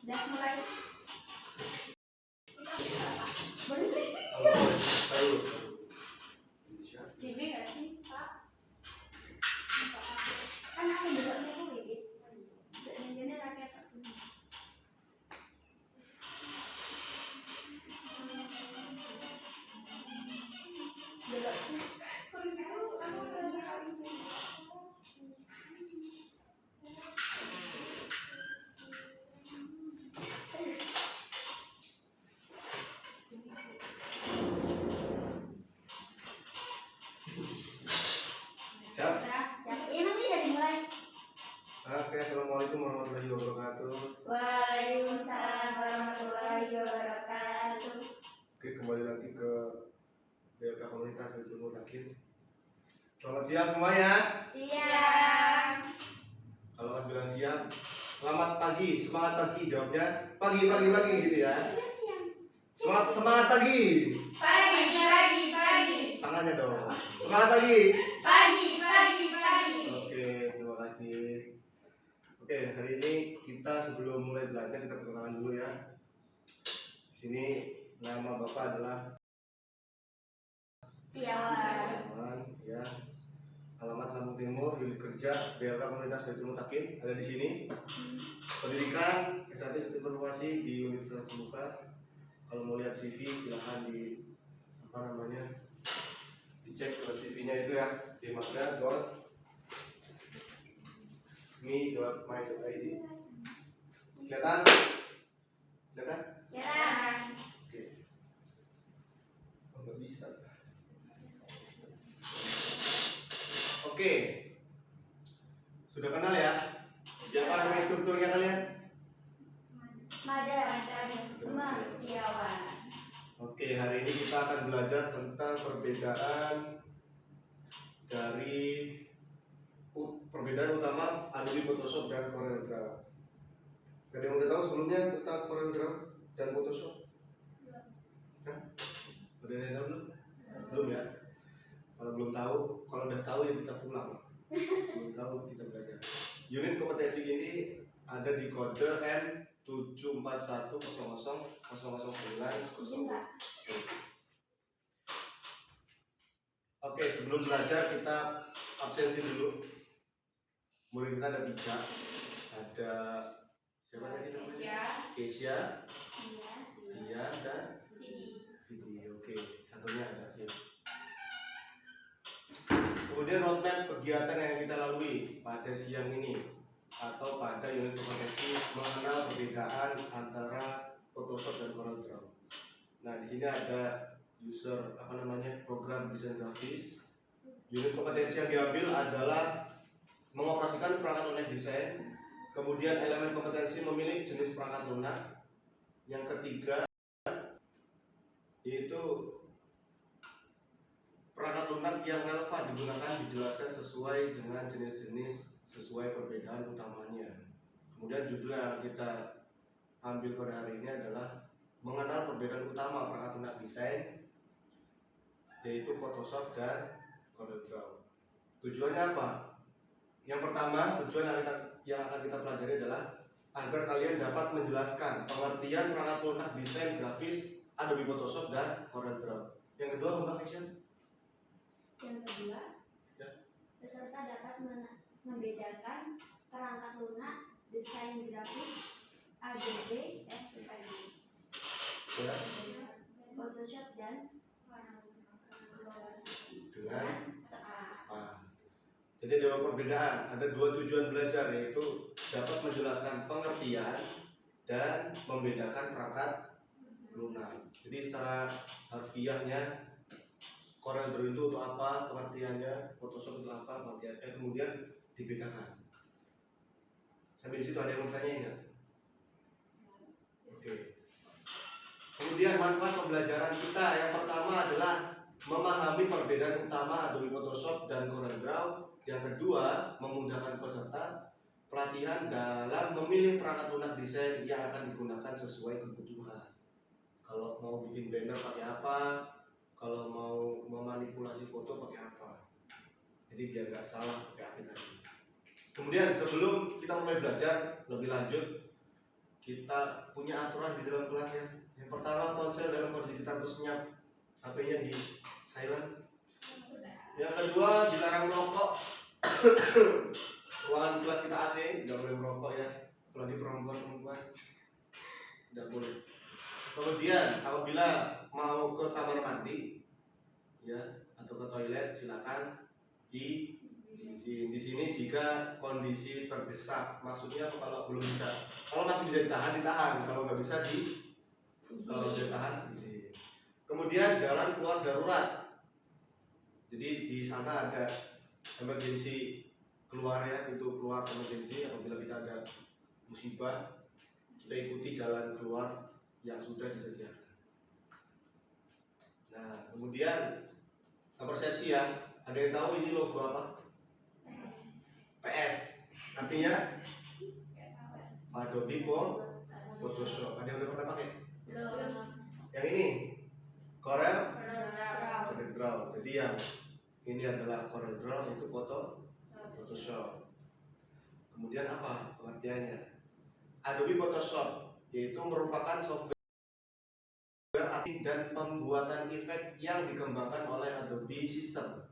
Udah mulai. Berisik. Gini nggak sih, Pak? Kan aku juga mau bibit. Ini rakyat. Belok sih. Polisi itu aku udah kali. Siap? Siap. Emang ini udah dimulai? Oke, assalamualaikum warahmatullahi wabarakatuh. Waalaikumsalam warahmatullahi wabarakatuh. Oke, kembali lagi ke BLK Komunitas Baitul Mutakin. Selamat siang semuanya. Siang. Kalau Mas bilang siang, selamat pagi, semangat pagi. Jawabnya pagi gitu ya. Semangat pagi. Pagi. Tangannya dong. Semangat pagi. Pagi. Oke, terima kasih. Oke, hari ini kita sebelum mulai belajar kita perkenalan dulu ya. Di sini nama Bapak adalah Tiawan. Ya. Alamat Lampung Timur, unit kerja BLK Komunitas Baitul Mutakin ada di sini. Pendidikan S1 Informasi di Universitas Terbuka. Kalau mau lihat CV silahkan dicek ke CV-nya itu ya di magna.me.my.id. Kelihatan? Oke. Oh, nggak bisa. Oke. Sudah kenal ya? Siapa nama strukturnya kalian? Tiawan. Oke, hari ini kita akan belajar tentang perbedaan utama Adobe Photoshop dan CorelDRAW. Ada yang udah tahu sebelumnya tentang CorelDRAW dan Photoshop? Hah? Udah ada yang tahu belum? Belum ya? Kalau belum tahu, kalau udah tahu ya kita pulang. Belum tahu kita belajar. Unit kompetensi ini ada di kode M741000009. Oke, sebelum belajar kita absensi dulu. Murid kita ada 3. Ada siapa tadi namanya? Kesia, Dia, dan Vidi. Oke, satunya ada sih. Kemudian roadmap kegiatan yang kita lalui pada siang ini atau pada unit kompetensi mengenal perbedaan antara Photoshop dan CorelDRAW. Nah, di sini ada program desain grafis. Unit kompetensi yang diambil adalah mengoperasikan perangkat lunak desain. Kemudian elemen kompetensi memilih jenis perangkat lunak. Yang ketiga yaitu perangkat lunak yang relevan digunakan dijelaskan sesuai dengan jenis-jenis sesuai perbedaan utamanya. Kemudian judul yang kita ambil pada hari ini adalah mengenal perbedaan utama perangkat lunak desain, yaitu Photoshop dan CorelDRAW. Tujuannya apa? Yang pertama, tujuan yang akan kita pelajari adalah agar kalian dapat menjelaskan pengertian perangkat lunak desain grafis Adobe Photoshop dan CorelDRAW. Yang kedua, Mbak Action? Yang kedua, peserta dapat membedakan perangkat lunak desain grafis Adobe Photoshop dan Jadi ada 2 perbedaan, ada 2 tujuan belajar, yaitu dapat menjelaskan pengertian dan membedakan perangkat lunak. Jadi secara harfiahnya CorelDRAW itu untuk apa, pengertiannya, Photoshop itu apa, pengertiannya, kemudian dibedakan. Sampai di situ ada yang mau tanya enggak? Oke. Kemudian manfaat pembelajaran kita yang pertama adalah memahami perbedaan utama Adobe Photoshop dan CorelDRAW. Yang kedua, memudahkan peserta pelatihan dalam memilih perangkat lunak desain yang akan digunakan sesuai kebutuhan. Kalau mau bikin banner pakai apa, kalau mau memanipulasi foto pakai apa. Jadi biar nggak salah pakai aplikasi. Kemudian sebelum kita mulai belajar lebih lanjut, kita punya aturan di dalam kelas ya. Yang pertama, ponsel dalam kondisi kita terus senyap, HP-nya di silent. Yang kedua, dilarang merokok. Ruangan kelas kita AC, tidak boleh merokok ya, apalagi perempuan tidak boleh. Kemudian apabila mau ke kamar mandi ya atau ke toilet, silakan diizin. Di sini jika kondisi terdesak, maksudnya kalau belum bisa, kalau masih bisa ditahan, kalau nggak bisa kalau bisa ditahan izin. Kemudian jalan keluar darurat, jadi di sana ada emergency keluar ya, pintu keluar emergency apabila kita ada musibah, kita ikuti jalan keluar yang sudah disediakan. Nah, kemudian persepsi ya, ada yang tahu ini logo apa? PS. Artinya Adobe Photoshop. Ada yang udah pernah pakai? Yang ini Corel Draw. Jadi yang ini adalah Corel Draw, itu Photoshop. Kemudian apa pengertiannya? Adobe Photoshop yaitu merupakan software dan pembuatan efek yang dikembangkan oleh Adobe System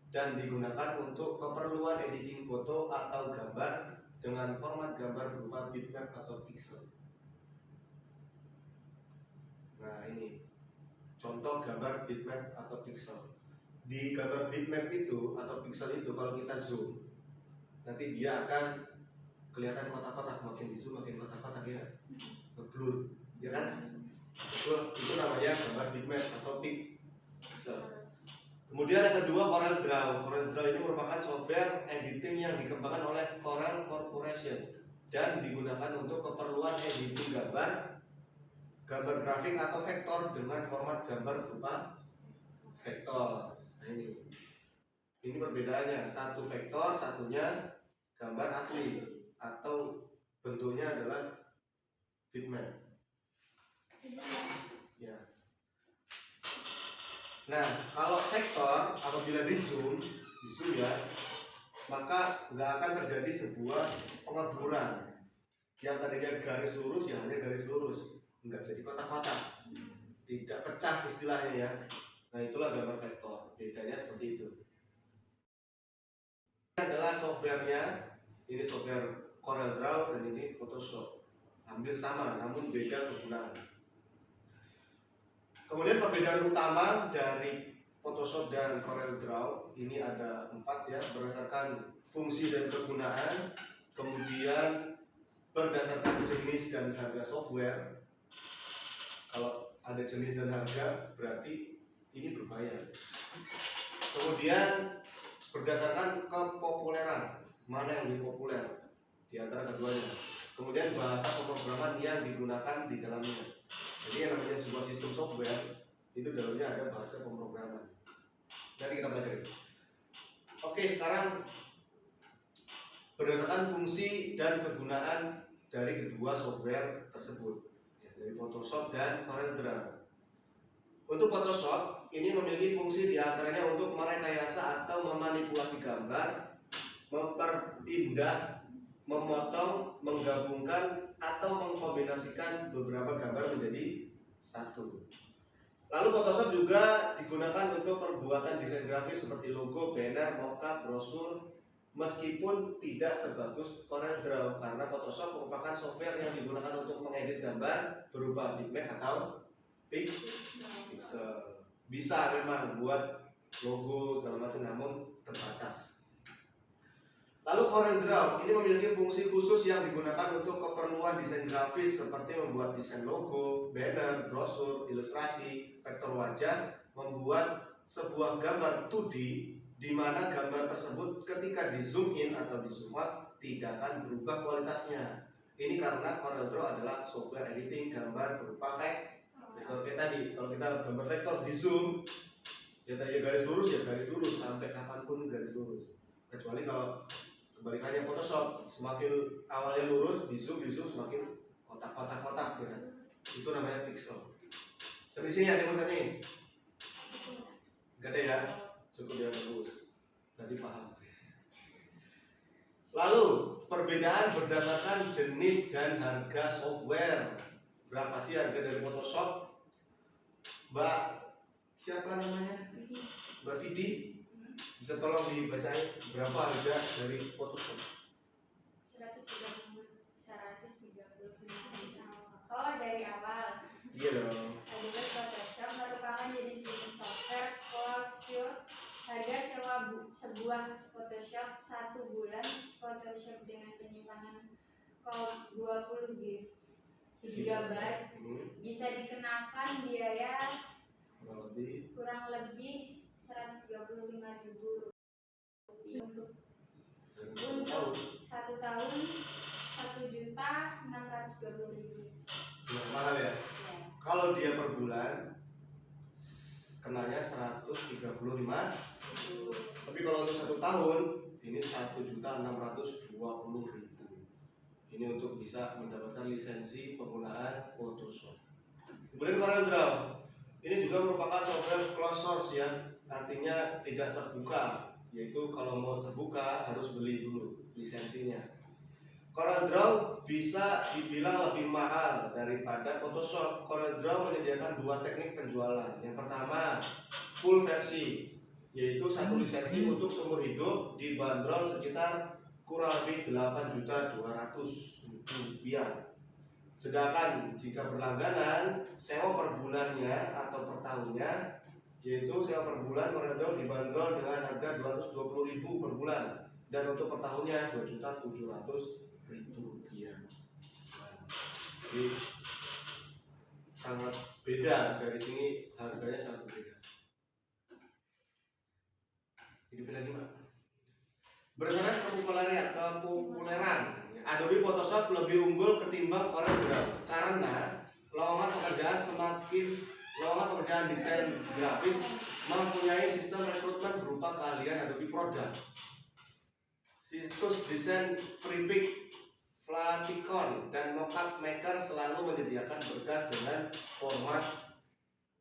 dan digunakan untuk keperluan editing foto atau gambar dengan format gambar berupa bitmap atau pixel. Nah, ini contoh gambar bitmap atau pixel. Di gambar bitmap itu atau pixel itu kalau kita zoom, nanti dia akan kelihatan kotak-kotak, makin di zoom makin kotak-kotak ya, ngeblur, ya kan? Itu namanya gambar bitmap atau pixel. Kemudian yang kedua, Corel Draw. Corel Draw ini merupakan software editing yang dikembangkan oleh Corel Corporation dan digunakan untuk keperluan editing gambar grafik atau vektor dengan format gambar berupa vektor. Nah, ini perbedaannya, satu vektor, satunya gambar asli atau bentuknya adalah bitmap. Ya. Nah, kalau vektor apabila di zoom ya, maka nggak akan terjadi sebuah pengebluran. Yang tadinya garis lurus ya hanya garis lurus, nggak jadi kotak-kotak, tidak pecah istilahnya ya. Nah, itulah gambar vektor. Bedanya seperti itu. Ini adalah softwarenya. Ini software Corel Draw dan ini Photoshop. Hampir sama, namun beda penggunaan. Kemudian perbedaan utama dari Photoshop dan Corel Draw ini ada 4 ya, berdasarkan fungsi dan kegunaan, kemudian berdasarkan jenis dan harga software. Kalau ada jenis dan harga berarti ini berbayar. Kemudian berdasarkan kepopuleran, mana yang lebih populer di antara keduanya. Kemudian bahasa pemrograman yang digunakan di dalamnya. Jadi yang namanya sebuah sistem software itu dalamnya ada bahasa pemrograman. Nanti kita pelajari. Oke, sekarang berdasarkan fungsi dan kegunaan dari kedua software tersebut, ya, dari Photoshop dan Corel Draw. Untuk Photoshop ini memiliki fungsi diantaranya untuk merekayasa atau memanipulasi gambar, memperindah, memotong, menggabungkan, atau mengkombinasikan beberapa gambar menjadi satu. Lalu Photoshop juga digunakan untuk perbuatan desain grafis seperti logo, banner, mockup, brosur, meskipun tidak sebagus Corel Draw karena Photoshop merupakan software yang digunakan untuk mengedit gambar berupa bitmap atau pixel. Bisa memang buat logo segala macam, namun terbatas. Lalu Corel Draw ini memiliki fungsi khusus yang digunakan untuk keperluan desain grafis seperti membuat desain logo, banner, brosur, ilustrasi, vektor wajah, membuat sebuah gambar 2D di mana gambar tersebut ketika di zoom in atau di zoom out tidak akan berubah kualitasnya. Ini karena Corel Draw adalah software editing gambar berupa vektor. Kayak tadi, kalau kita gambar vektor di zoom, ya tadi garis lurus sampai kapanpun garis lurus. Kecuali kalau kebalikannya Photoshop, semakin awalnya lurus di zoom semakin kotak-kotak ya. Itu namanya pixel. Sampai sini ada yang mau tanya? Enggak ada ya? Cukup ya bagus. Nanti paham. Lalu perbedaan berdasarkan jenis dan harga software. Berapa sih harga dari Photoshop? Mbak siapa namanya? Mbak Vidi, bisa tolong dibacain berapa harga dari Photoshop? 130. Oh, dari awal. Iya dong. Adobe Photoshop merupakan jenis software closure. Harga sewa sebuah Photoshop 1 bulan Photoshop dengan penyimpanan 20 GB bisa dikenakan biaya kurang lebih 135.000 rupiah untuk 1 tahun 1.620.000. Mahal ya? Kalau dia per bulan kenanya 135. Tapi kalau untuk 1 tahun ini 1.620.000. Ini untuk bisa mendapatkan lisensi penggunaan Photoshop. Kemudian CorelDRAW ini juga merupakan software closed source ya, artinya tidak terbuka. Yaitu kalau mau terbuka harus beli dulu lisensinya. CorelDRAW bisa dibilang lebih mahal daripada Photoshop. CorelDRAW menyediakan 2 teknik penjualan. Yang pertama full versi, yaitu 1 lisensi untuk seumur hidup, dibanderol sekitar kurang lebih 8.200.000 rupiah. Sedangkan jika berlangganan, sewa per bulannya atau per tahunnya, yaitu sewa per bulan CorelDRAW dibanderol dengan harga 220.000 per bulan, dan untuk per tahunnya 2.700.000 rupiah. Jadi sangat beda, dari sini harganya sangat berbeda. Ini lagi Pak. Berdasarkan kepopuleran, Adobe Photoshop lebih unggul ketimbang CorelDRAW karena lowongan pekerjaan desain grafis mempunyai sistem rekrutmen berupa keahlian Adobe Product. Situs desain Freepik, Flaticon, dan Mockup Maker selalu menyediakan berkas dengan format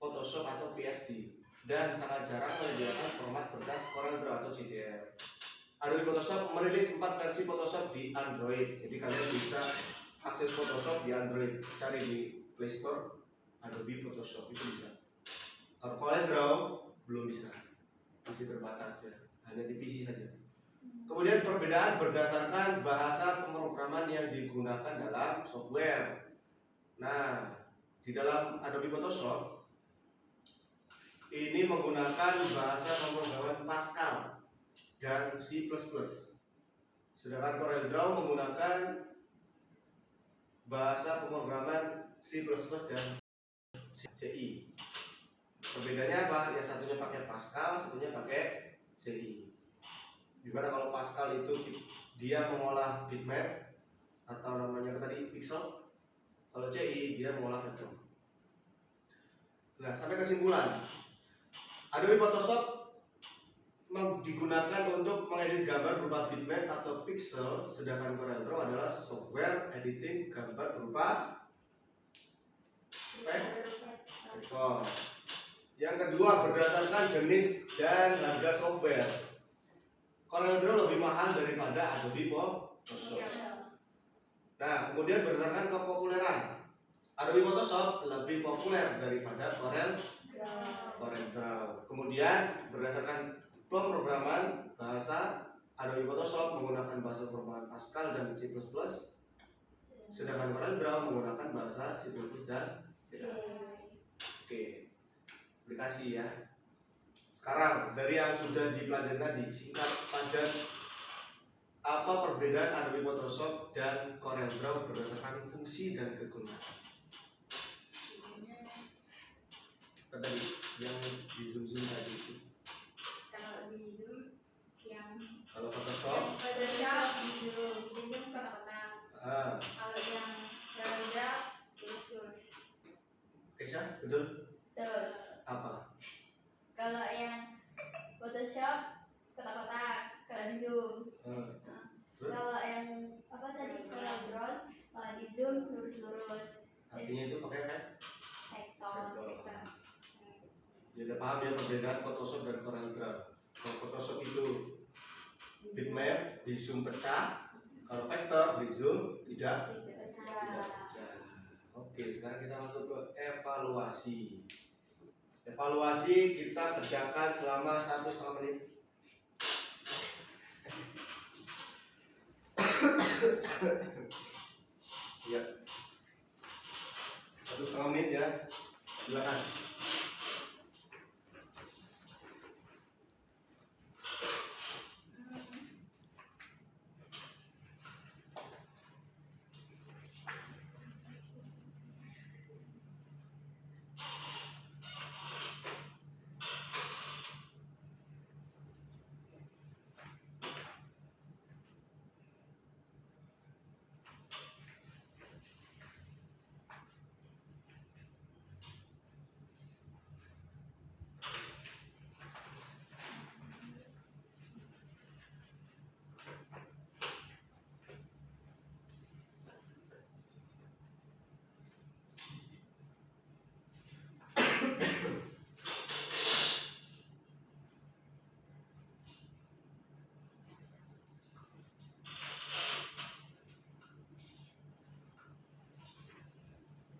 Photoshop atau PSD, dan sangat jarang menyediakan format berkas CorelDRAW atau CDR. Adobe Photoshop merilis 4 versi Photoshop di Android, jadi kalian bisa akses Photoshop di Android, cari di Play Store Adobe Photoshop, itu bisa. Kalau CorelDRAW belum bisa, masih terbatas ya, hanya di PC saja. Kemudian perbedaan berdasarkan bahasa pemrograman yang digunakan dalam software. Nah, di dalam Adobe Photoshop ini menggunakan bahasa pemrograman Pascal dan C++. Sedangkan CorelDRAW menggunakan bahasa pemrograman C++ dan CI. Perbedaannya apa? Yang satunya pakai Pascal, satunya pakai CI. Dimana kalau Pascal itu dia mengolah bitmap atau namanya tadi pixel, kalau CI dia mengolah vektor. Nah, sampai kesimpulan, Adobe Photoshop digunakan untuk mengedit gambar berupa bitmap atau pixel, sedangkan CorelDRAW adalah software editing gambar berupa vektor. Yang kedua, berdasarkan jenis dan harga software, CorelDRAW lebih mahal daripada Adobe Photoshop. Nah, kemudian berdasarkan kepopuleran, Adobe Photoshop lebih populer daripada CorelDRAW. Kemudian berdasarkan pemrograman bahasa, Adobe Photoshop menggunakan bahasa pemrograman Pascal dan C++, sedangkan CorelDRAW menggunakan bahasa C++ dan C. Oke, aplikasi ya. Sekarang dari yang sudah dipelajari tadi, singkat padat, apa perbedaan Adobe Photoshop dan CorelDRAW berdasarkan fungsi dan kegunaan? Tadi yang di zoom tadi itu. Kalau di zoom yang Kalau Photoshop di zoom kotak-kotak. Kalau yang CorelDRAW lurus. Kesha, betul? Betul. Apa? Kalau yang Photoshop kotak-kotak, kalau di zoom. Terus? Kalau yang apa tadi CorelDRAW, kalau di zoom lurus-lurus. Artinya itu pakai kan? Vektor. Jadi paham ya perbedaan Photoshop dan CorelDRAW. Kalau Photoshop itu bitmap di zoom pecah, Kalau vektor Rizul tidak Pecah. pecah. Oke, sekarang kita masuk ke evaluasi. Evaluasi kita kerjakan selama 1,5 menit. Ya, 1,5 menit ya. Silakan.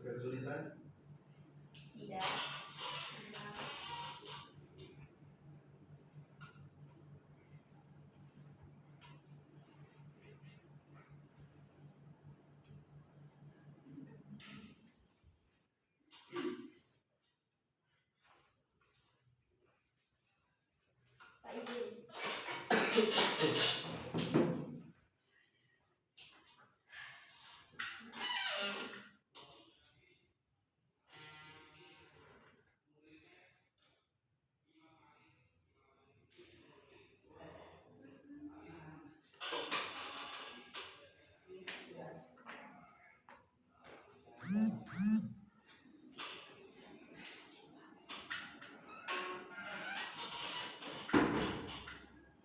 Ada kesulitan? Tidak. Pak izin.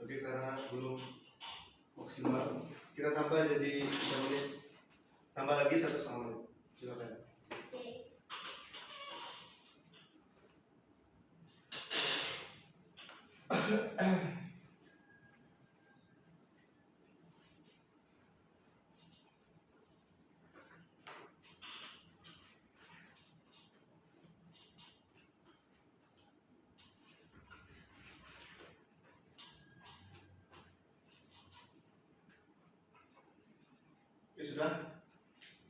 Oke, karena belum maksimal, kita tambah jadi 3 menit. Tambah lagi 1,5 menit. Silakan. Oke. Oke, sudah?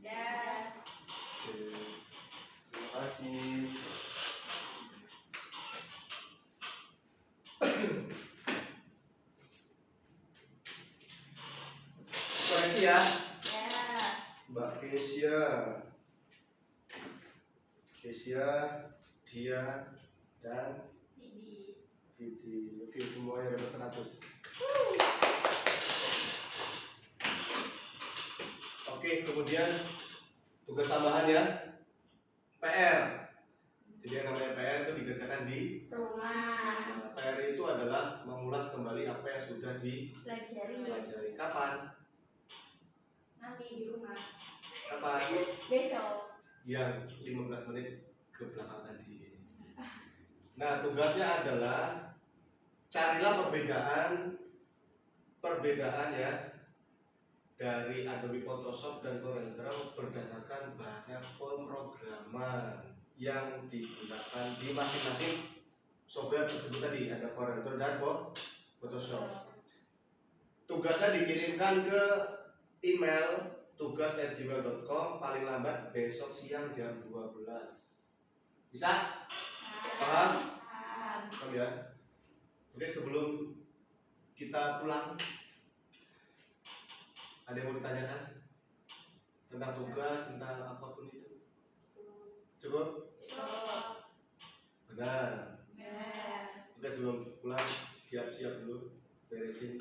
Dah. Oke. Terima kasih. Koreksi ya, Ya. Mbak Kesia, Dia, dan Bibi. Vidi. Oke, semuanya dapat 100. Oke, kemudian tugas tambahan ya, PR. Jadi yang namanya PR itu dikerjakan di Rumah. PR itu adalah mengulas kembali apa yang sudah Pelajari. dipelajari. Kapan? Nanti di rumah. Kapan? Besok. Yang 15 menit ke belakang tadi. Nah, tugasnya adalah carilah perbedaan ya dari Adobe Photoshop dan CorelDRAW berdasarkan bahasa pemrograman yang digunakan di masing-masing software tersebut tadi. Ada CorelDRAW dan Photoshop. Tugasnya dikirimkan ke email tugas@gmail.com paling lambat besok siang jam 12. Bisa? Paham? Paham ya? Oke, sebelum kita pulang, ada yang mau ditanyakan tentang tugas, tentang apapun itu? Cukup? Benar. Oke, sebelum pulang siap-siap dulu, beresin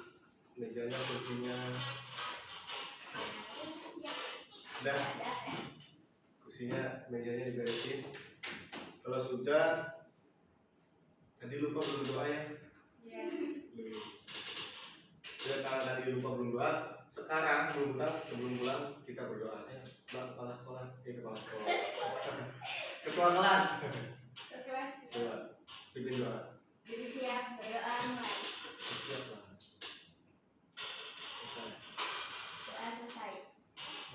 mejanya, kursinya. Udah, kursinya, mejanya diberesin. Kalau sudah, tadi lupa belum doa ya? Ya. Ya, karena tadi lupa belum doa, sekarang sebelum pulang kita berdoa ya. Mbak kepala sekolah, kepala sekolah, ketua kelas. Kelas. Coba pimpin doa. Jadi siap berdoa mulai. Siap lah. Doa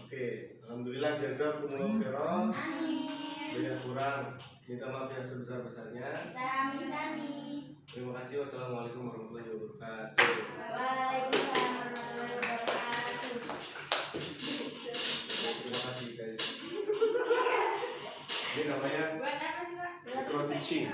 Oke, alhamdulillah jazakumullah khairan. Amin. Banyak kurang, minta maaf yang sebesar-besarnya. Sami-sami. Terima kasih. Wassalamualaikum warahmatullahi wabarakatuh. Waalaikumsalam warahmatullahi wabarakatuh. Terima kasih guys. Ini namanya Buat apa sih, Pak? micro teaching.